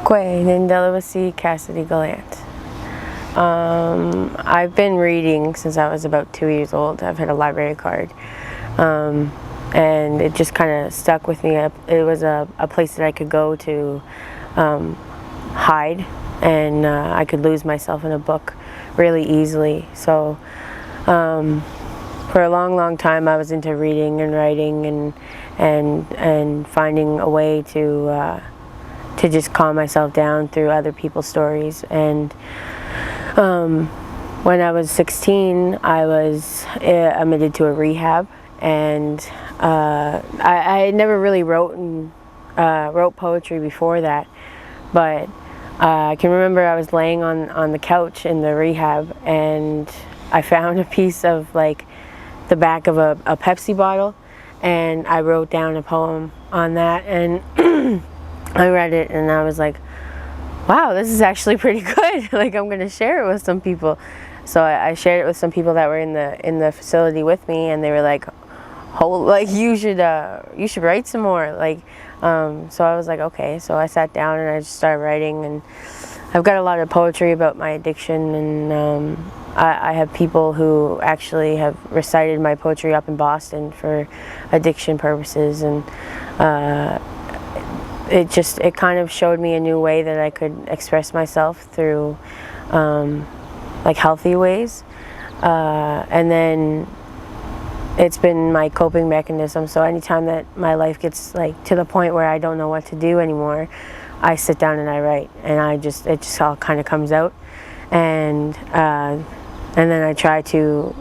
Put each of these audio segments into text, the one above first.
Kwe Nindelawasi Cassidy Gallant. I've been reading since I was about 2 years old. I've had a library card, and it just kind of stuck with me. It was a place that I could go to hide, and I could lose myself in a book really easily. So for a long time I was into reading and writing and finding a way to just calm myself down through other people's stories. And when I was 16, I was admitted to a rehab, and I never really wrote poetry before that, but I can remember I was laying on the couch in the rehab, and I found a piece of like the back of a Pepsi bottle, and I wrote down a poem on that, and I read it and I was like, wow, this is actually pretty good. Like, I'm gonna share it with some people. So I shared it with some people that were in the facility with me, and they were like, you should write some more. Like, so I was like, okay. So I sat down and I just started writing, and I've got a lot of poetry about my addiction, and I have people who actually have recited my poetry up in Boston for addiction purposes, and it kind of showed me a new way that I could express myself through like healthy ways, and then it's been my coping mechanism. So anytime that my life gets like to the point where I don't know what to do anymore, I sit down and I write, and it just all kind of comes out, and then I try to,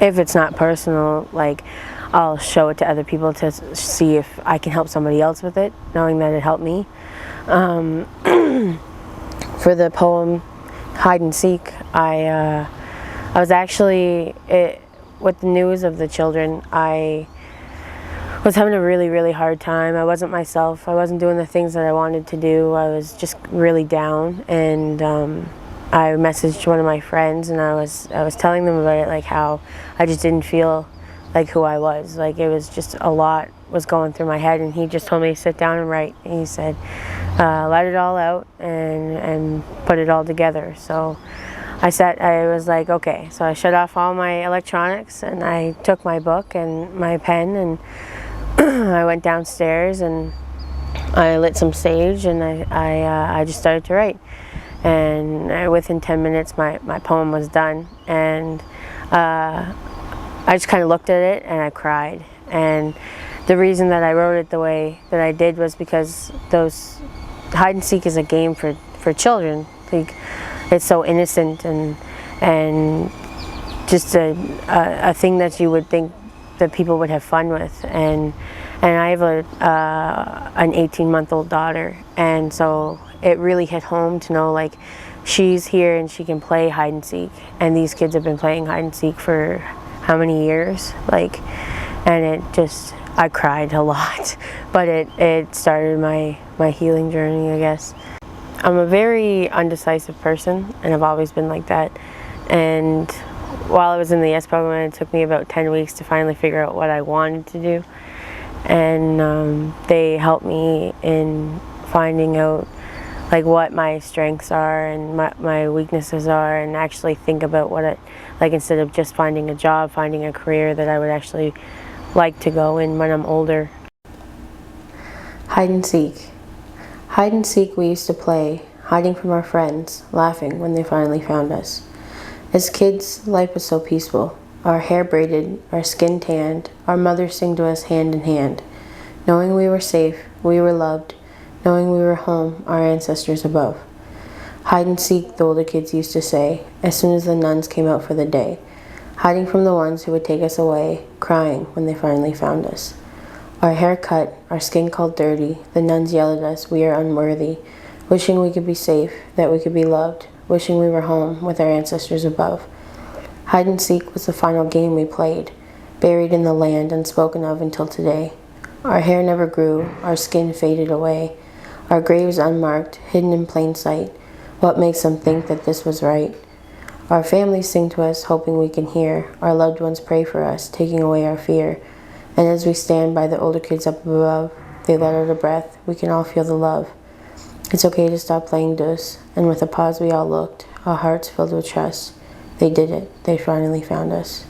if it's not personal, like, I'll show it to other people to see if I can help somebody else with it, knowing that it helped me. For the poem Hide and Seek, I was actually, with the news of the children, I was having a really hard time. I wasn't myself. I wasn't doing the things that I wanted to do. I was just really down, and I messaged one of my friends, and I was telling them about it, like how I just didn't feel like who I was. Like, it was just a lot was going through my head, and he just told me to sit down and write. And he said, let it all out and put it all together. So I was like, okay. So I shut off all my electronics, and I took my book and my pen, and I went downstairs and I lit some sage, and I just started to write. And within 10 minutes my poem was done, and I just kind of looked at it and I cried. And the reason that I wrote it the way that I did was because hide and seek is a game for children. Like, it's so innocent and just a thing that you would think that people would have fun with. And I have an 18-month-old daughter, and so it really hit home to know, like, she's here and she can play hide and seek, and these kids have been playing hide and seek for how many years, like, and I cried a lot, but it started my healing journey, I guess. I'm a very undecisive person, and I've always been like that. And while I was in the YES program, it took me about 10 weeks to finally figure out what I wanted to do, and they helped me in finding out like what my strengths are and my weaknesses are, and actually think about like, instead of just finding a job, finding a career that I would actually like to go in when I'm older. Hide and seek. Hide and seek we used to play, hiding from our friends, laughing when they finally found us. As kids, life was so peaceful. Our hair braided, our skin tanned, our mothers sing to us hand in hand. Knowing we were safe, we were loved, knowing we were home, our ancestors above. Hide and seek, the older kids used to say, as soon as the nuns came out for the day, hiding from the ones who would take us away, crying when they finally found us. Our hair cut, our skin called dirty, the nuns yelled at us, we are unworthy, wishing we could be safe, that we could be loved, wishing we were home with our ancestors above. Hide and seek was the final game we played, buried in the land unspoken of until today. Our hair never grew, our skin faded away, our graves unmarked, hidden in plain sight. What makes them think that this was right? Our families sing to us, hoping we can hear. Our loved ones pray for us, taking away our fear. And as we stand by the older kids up above, they let out a breath. We can all feel the love. It's okay to stop playing dus. And with a pause we all looked, our hearts filled with trust. They did it. They finally found us.